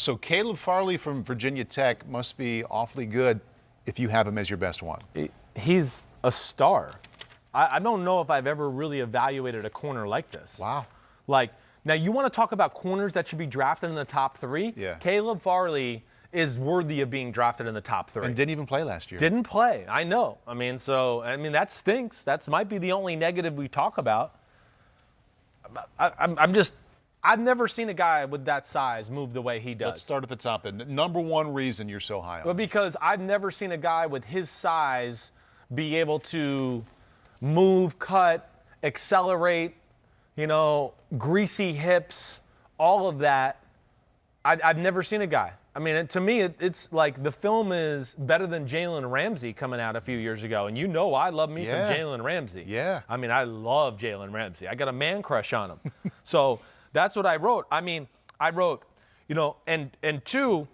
So Caleb Farley from Virginia Tech must be awfully good if you have him as your best one. He's a star. I don't know if I've ever really evaluated a corner like this. Wow. Like, now you want to talk about corners that should be drafted in the top 3? Yeah. Caleb Farley is worthy of being drafted in the top 3. And didn't even play last year. Didn't play. I know. That stinks. That might be the only negative we talk about. I've never seen a guy with that size move the way he does. Let's start at the top then. Number one reason you're so high on him. Well, because I've never seen a guy with his size be able to move, cut, accelerate, greasy hips, all of that. I've never seen a guy. I mean, to me, it's like the film is better than Jalen Ramsey coming out a few years ago. And I love me some Jalen Ramsey. Yeah. I mean, I love Jalen Ramsey. I got a man crush on him. So that's what I wrote. I mean, I wrote, and two,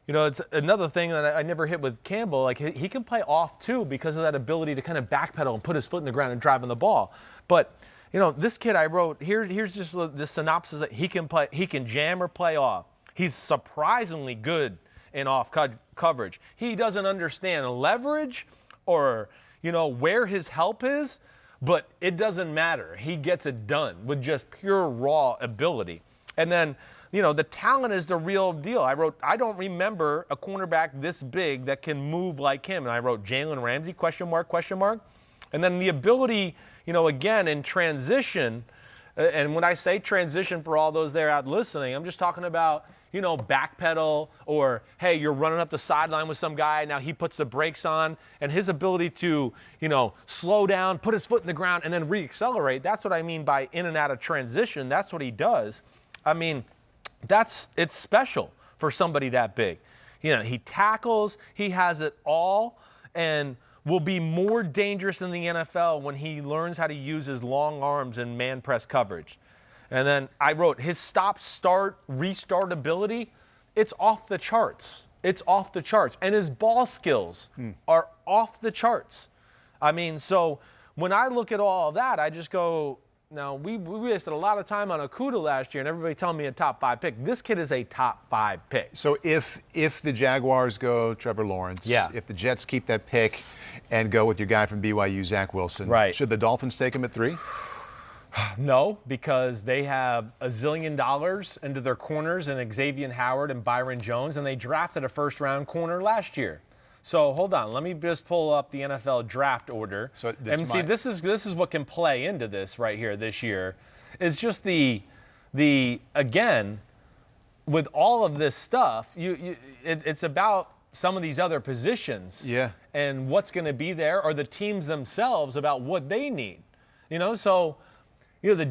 it's another thing that I never hit with Campbell. Like, he can play off, too, because of that ability to kind of backpedal and put his foot in the ground and drive on the ball. But, this kid I wrote, here's just the synopsis that he can play. He can jam or play off. He's surprisingly good in off coverage. He doesn't understand leverage or, where his help is, but it doesn't matter. He gets it done with just pure raw ability. And then, the talent is the real deal. I wrote, I don't remember a cornerback this big that can move like him. And I wrote Jalen Ramsey, question mark. And then the ability, again, in transition, and when I say transition for all those there out listening, I'm just talking about, backpedal, or, hey, you're running up the sideline with some guy, now he puts the brakes on, and his ability to, slow down, put his foot in the ground, and then reaccelerate. That's what I mean by in and out of transition. That's what he does. I mean, it's special for somebody that big. He tackles, he has it all, and will be more dangerous in the NFL when he learns how to use his long arms and man press coverage. And then I wrote his stop, start, restart ability, it's off the charts. It's off the charts. And his ball skills are off the charts. I mean, so when I look at all of that, I just go, now, we wasted a lot of time on Okudah last year, and everybody telling me a top 5 pick. This kid is a top 5 pick. So if the Jaguars go Trevor Lawrence, if the Jets keep that pick and go with your guy from BYU, Zach Wilson, should the Dolphins take him at 3? No, because they have $1 zillion into their corners and Xavier Howard and Byron Jones, and they drafted a first-round corner last year. So hold on, let me just pull up the NFL draft order. So and see, this is what can play into this right here this year. It's just the again, with all of this stuff, it's about some of these other positions. Yeah. And what's going to be there, or the teams themselves about what they need. So the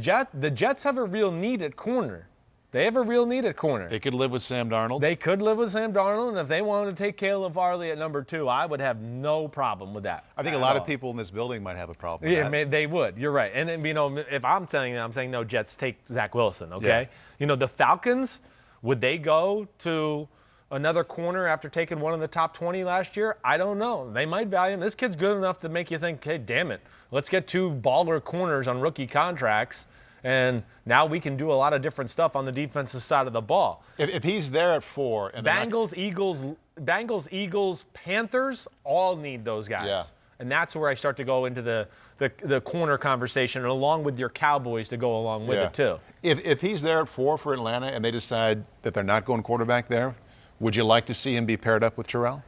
Jets have a real need at corner. They have a real need at corner. They could live with Sam Darnold. They could live with Sam Darnold, and if they wanted to take Caleb Farley at number 2, I would have no problem with that. I think a lot of people in this building might have a problem with that. Yeah, they would. You're right. And then, if I'm saying no, Jets, take Zach Wilson, okay? Yeah. The Falcons, would they go to another corner after taking one of the top 20 last year? I don't know. They might value him. This kid's good enough to make you think, hey, damn it, let's get 2 baller corners on rookie contracts. And now we can do a lot of different stuff on the defensive side of the ball. If he's there at 4. And Bengals, Eagles, Panthers all need those guys. Yeah. And that's where I start to go into the corner conversation, and along with your Cowboys to go along with it too. If he's there at 4 for Atlanta and they decide that they're not going quarterback there, would you like to see him be paired up with Terrell?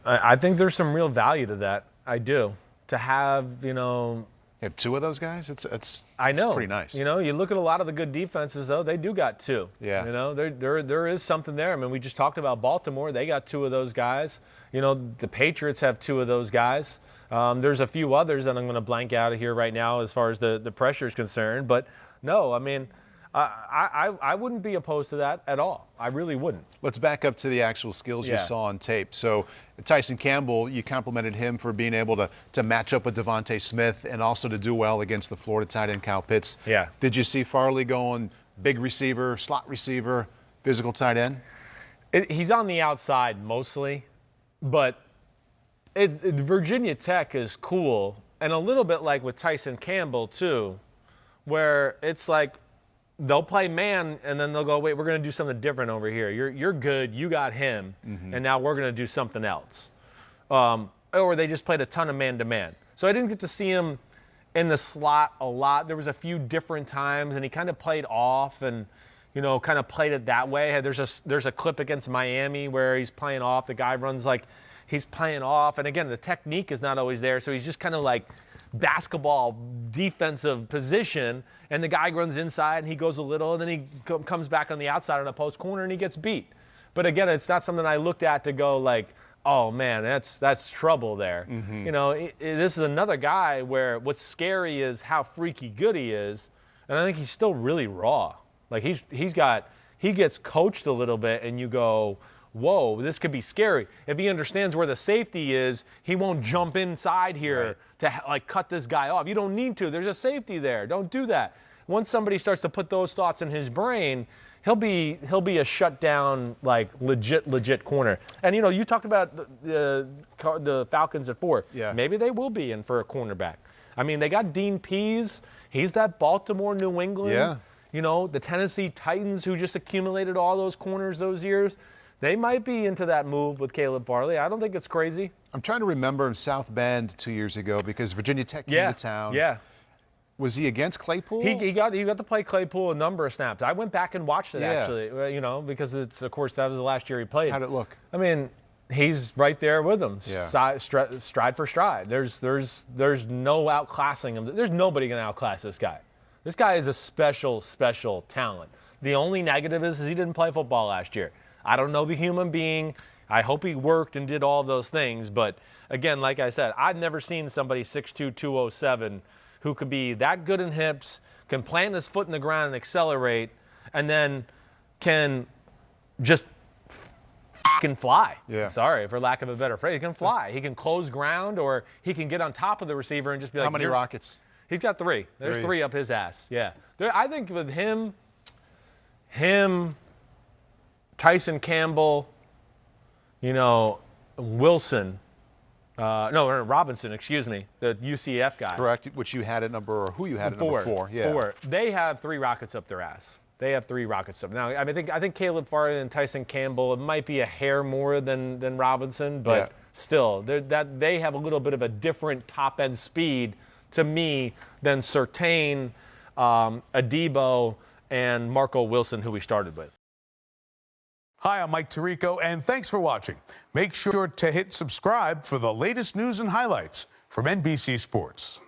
I think there's some real value to that. I do. To have, You have 2 of those guys? It's pretty nice. You look at a lot of the good defenses, though, they do got 2. Yeah. There is something there. I mean, we just talked about Baltimore. They got 2 of those guys. The Patriots have 2 of those guys. There's a few others that I'm going to blank out of here right now as far as the pressure is concerned. But, no, I mean, I wouldn't be opposed to that at all. I really wouldn't. Let's back up to the actual skills you saw on tape. So Tyson Campbell, you complimented him for being able to match up with Devontae Smith and also to do well against the Florida tight end Kyle Pitts. Yeah. Did you see Farley going big receiver, slot receiver, physical tight end? He's on the outside mostly, but Virginia Tech is cool, and a little bit like with Tyson Campbell too, where it's like, they'll play man, and then they'll go, wait, we're going to do something different over here. You're good. You got him, and now we're going to do something else. Or they just played a ton of man-to-man. So I didn't get to see him in the slot a lot. There was a few different times, and he kind of played off and, kind of played it that way. There's a clip against Miami where he's playing off. The guy runs like he's playing off. And, again, the technique is not always there, so he's just kind of like basketball defensive position, and the guy runs inside, and he goes a little, and then he comes back on the outside on a post corner, and he gets beat. But, again, it's not something I looked at to go like, oh, man, that's trouble there. This is another guy where what's scary is how freaky good he is, and I think he's still really raw. Like, he gets coached a little bit, and you go, whoa, this could be scary. If he understands where the safety is, he won't jump inside here to, like, cut this guy off. You don't need to. There's a safety there. Don't do that. Once somebody starts to put those thoughts in his brain, he'll be a shutdown, like, legit corner. And, you talked about the Falcons at 4. Yeah. Maybe they will be in for a cornerback. I mean, they got Dean Pease. He's that Baltimore, New England. Yeah. The Tennessee Titans who just accumulated all those corners those years. They might be into that move with Caleb Farley. I don't think it's crazy. I'm trying to remember in South Bend 2 years ago because Virginia Tech came to town. Yeah. Was he against Claypool? He got to play Claypool a number of snaps. I went back and watched it actually, because of course that was the last year he played. How'd it look? I mean, he's right there with him, stride for stride. There's no outclassing him. There's nobody going to outclass this guy. This guy is a special talent. The only negative is he didn't play football last year. I don't know the human being. I hope he worked and did all of those things. But, again, like I said, I've never seen somebody 6'2", 207 who could be that good in hips, can plant his foot in the ground and accelerate, and then can just can fly. Yeah. Sorry, for lack of a better phrase. He can fly. He can close ground, or he can get on top of the receiver and just be like, how many rockets? He's got 3. There's 3 up his ass. Yeah. I think with him, Tyson Campbell, Wilson, Robinson, excuse me, the UCF guy. Correct, which you had at number, or who you had at number 4. Yeah. 4. They have 3 rockets up their ass. They have 3 rockets up. Now, I think Caleb Farley and Tyson Campbell, it might be a hair more than Robinson, but still, they have a little bit of a different top-end speed to me than Surtain, Adebo, and Marco Wilson, who we started with. Hi, I'm Mike Tirico, and thanks for watching. Make sure to hit subscribe for the latest news and highlights from NBC Sports.